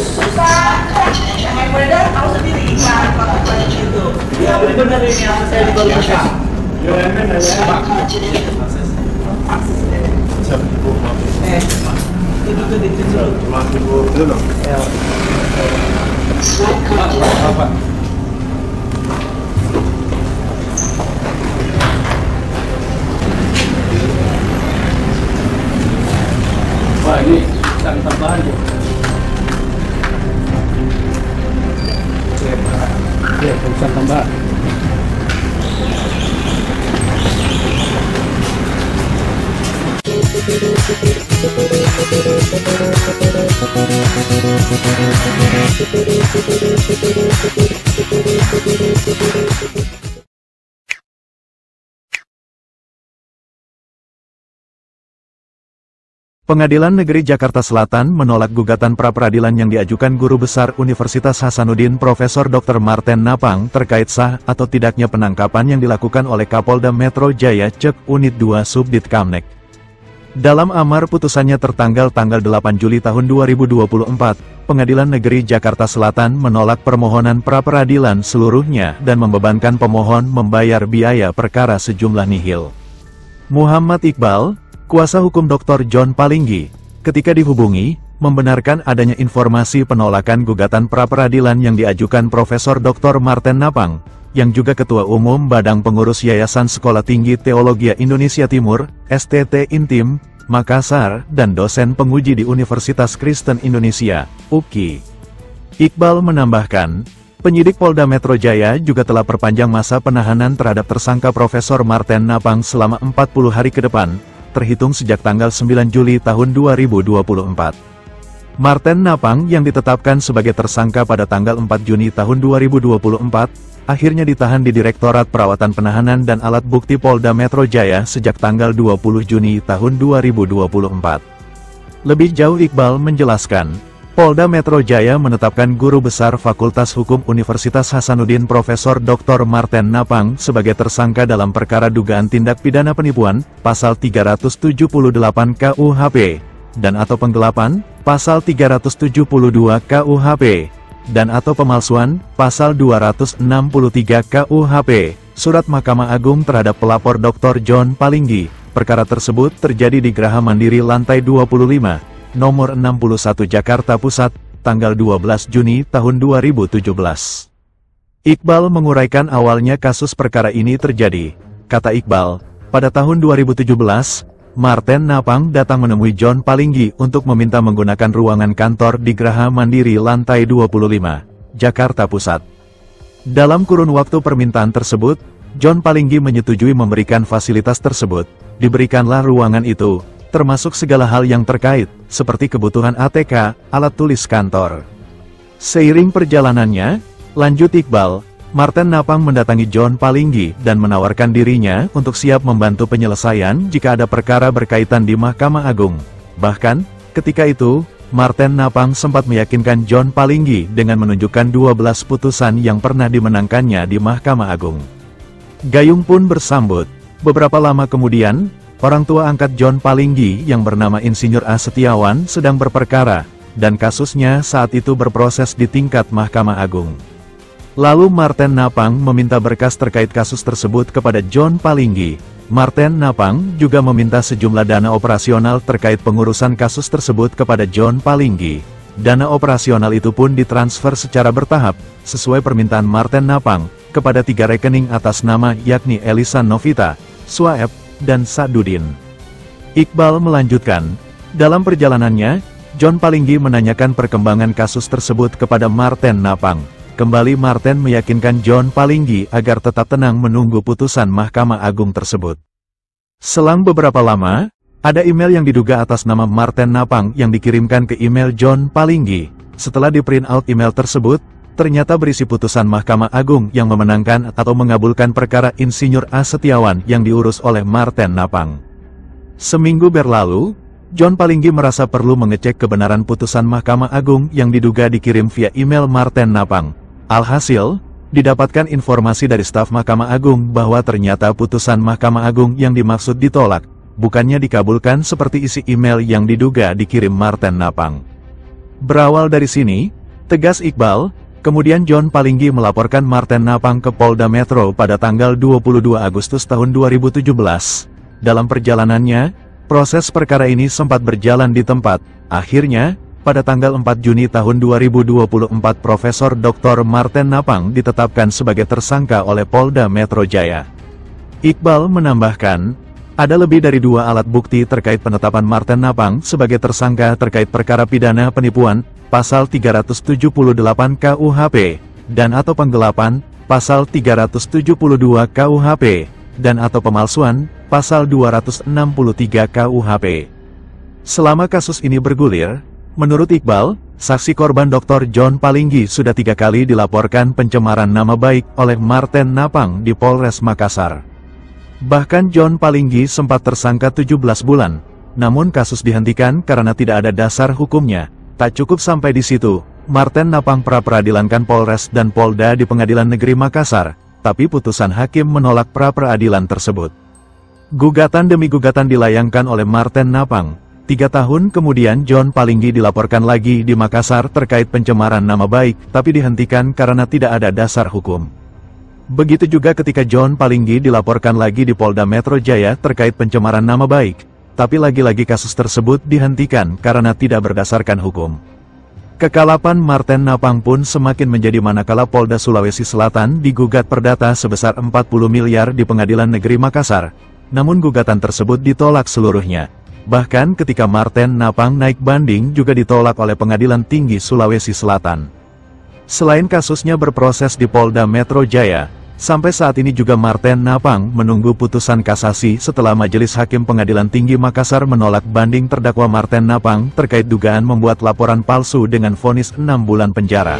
susah. Yang beredar tahu sendiri iklan pakai itu. Ya benar ini yang saya di bawah besar. Itu dicicil. Apa? Wah ini cari tambahan ya. Ya, bisa tambah. Pengadilan Negeri Jakarta Selatan menolak gugatan pra-peradilan yang diajukan Guru Besar Universitas Hasanuddin Profesor Dr. Marten Napang terkait sah atau tidaknya penangkapan yang dilakukan oleh Kapolda Metro Jaya Cek Unit 2 Subdit Kamnek. Dalam amar putusannya tertanggal 8 Juli tahun 2024, Pengadilan Negeri Jakarta Selatan menolak permohonan pra-peradilan seluruhnya dan membebankan pemohon membayar biaya perkara sejumlah nihil. Muhammad Iqbal, kuasa hukum Dr. John Palinggi, ketika dihubungi, membenarkan adanya informasi penolakan gugatan pra-peradilan yang diajukan Profesor Dr. Marten Napang, yang juga Ketua Umum Badan Pengurus Yayasan Sekolah Tinggi Teologia Indonesia Timur, STT Intim, Makassar, dan dosen penguji di Universitas Kristen Indonesia, UKI. Iqbal menambahkan, penyidik Polda Metro Jaya juga telah perpanjang masa penahanan terhadap tersangka Profesor Marten Napang selama 40 hari ke depan, terhitung sejak tanggal 9 Juli tahun 2024. Marten Napang yang ditetapkan sebagai tersangka pada tanggal 4 Juni tahun 2024, akhirnya ditahan di Direktorat Perawatan Penahanan dan Alat Bukti Polda Metro Jaya sejak tanggal 20 Juni tahun 2024. Lebih jauh Iqbal menjelaskan, Polda Metro Jaya menetapkan Guru Besar Fakultas Hukum Universitas Hasanuddin Profesor Dr. Marten Napang sebagai tersangka dalam perkara dugaan tindak pidana penipuan, pasal 378 KUHP, dan atau penggelapan, pasal 372 KUHP, dan atau pemalsuan, pasal 263 KUHP, Surat Mahkamah Agung terhadap pelapor Dr. John Palinggi. Perkara tersebut terjadi di Geraha Mandiri lantai 25. Nomor 61 Jakarta Pusat, tanggal 12 Juni tahun 2017. Iqbal menguraikan awalnya kasus perkara ini terjadi. Kata Iqbal, pada tahun 2017, Marten Napang datang menemui John Palinggi untuk meminta menggunakan ruangan kantor di Geraha Mandiri lantai 25, Jakarta Pusat. Dalam kurun waktu permintaan tersebut, John Palinggi menyetujui memberikan fasilitas tersebut. Diberikanlah ruangan itu, termasuk segala hal yang terkait, seperti kebutuhan ATK, alat tulis kantor. Seiring perjalanannya, lanjut Iqbal, Marten Napang mendatangi John Palinggi dan menawarkan dirinya untuk siap membantu penyelesaian jika ada perkara berkaitan di Mahkamah Agung. Bahkan, ketika itu, Marten Napang sempat meyakinkan John Palinggi dengan menunjukkan 12 putusan yang pernah dimenangkannya di Mahkamah Agung. Gayung pun bersambut. Beberapa lama kemudian, orang tua angkat John Palinggi yang bernama Insinyur A. Setiawan sedang berperkara, dan kasusnya saat itu berproses di tingkat Mahkamah Agung. Lalu Marten Napang meminta berkas terkait kasus tersebut kepada John Palinggi. Marten Napang juga meminta sejumlah dana operasional terkait pengurusan kasus tersebut kepada John Palinggi. Dana operasional itu pun ditransfer secara bertahap, sesuai permintaan Marten Napang, kepada 3 rekening atas nama yakni Elisa Novita, Suaeb, dan Sadudin. Iqbal melanjutkan, dalam perjalanannya, John Palinggi menanyakan perkembangan kasus tersebut kepada Marten Napang. Kembali Marten meyakinkan John Palinggi agar tetap tenang menunggu putusan Mahkamah Agung tersebut. Selang beberapa lama, ada email yang diduga atas nama Marten Napang yang dikirimkan ke email John Palinggi. Setelah di-print out email tersebut, ternyata berisi putusan Mahkamah Agung yang memenangkan atau mengabulkan perkara Insinyur A. Setiawan yang diurus oleh Marten Napang. Seminggu berlalu, John Palinggi merasa perlu mengecek kebenaran putusan Mahkamah Agung yang diduga dikirim via email Marten Napang. Alhasil, didapatkan informasi dari staf Mahkamah Agung bahwa ternyata putusan Mahkamah Agung yang dimaksud ditolak, bukannya dikabulkan seperti isi email yang diduga dikirim Marten Napang. Berawal dari sini, tegas Iqbal, kemudian John Palinggi melaporkan Marten Napang ke Polda Metro pada tanggal 22 Agustus tahun 2017. Dalam perjalanannya, proses perkara ini sempat berjalan di tempat. Akhirnya, pada tanggal 4 Juni tahun 2024 Profesor Dr. Marten Napang ditetapkan sebagai tersangka oleh Polda Metro Jaya. Iqbal menambahkan, ada lebih dari 2 alat bukti terkait penetapan Marten Napang sebagai tersangka terkait perkara pidana penipuan, pasal 378 KUHP, dan atau penggelapan, pasal 372 KUHP, dan atau pemalsuan, pasal 263 KUHP. Selama kasus ini bergulir, menurut Iqbal, saksi korban Dr. John Palinggi sudah 3 kali dilaporkan pencemaran nama baik oleh Marten Napang di Polres Makassar. Bahkan John Palinggi sempat tersangka 17 bulan, namun kasus dihentikan karena tidak ada dasar hukumnya. Tak cukup sampai di situ, Marten Napang pra-peradilankan Polres dan Polda di Pengadilan Negeri Makassar, tapi putusan hakim menolak pra-peradilan tersebut. Gugatan demi gugatan dilayangkan oleh Marten Napang. 3 tahun kemudian John Palinggi dilaporkan lagi di Makassar terkait pencemaran nama baik, tapi dihentikan karena tidak ada dasar hukum. Begitu juga ketika John Palinggi dilaporkan lagi di Polda Metro Jaya terkait pencemaran nama baik, tapi lagi-lagi kasus tersebut dihentikan karena tidak berdasarkan hukum. Kekalapan Marten Napang pun semakin menjadi manakala Polda Sulawesi Selatan digugat perdata sebesar 40 miliar di Pengadilan Negeri Makassar, namun gugatan tersebut ditolak seluruhnya. Bahkan ketika Marten Napang naik banding juga ditolak oleh Pengadilan Tinggi Sulawesi Selatan. Selain kasusnya berproses di Polda Metro Jaya, sampai saat ini juga Marten Napang menunggu putusan kasasi setelah Majelis Hakim Pengadilan Tinggi Makassar menolak banding terdakwa Marten Napang terkait dugaan membuat laporan palsu dengan vonis 6 bulan penjara.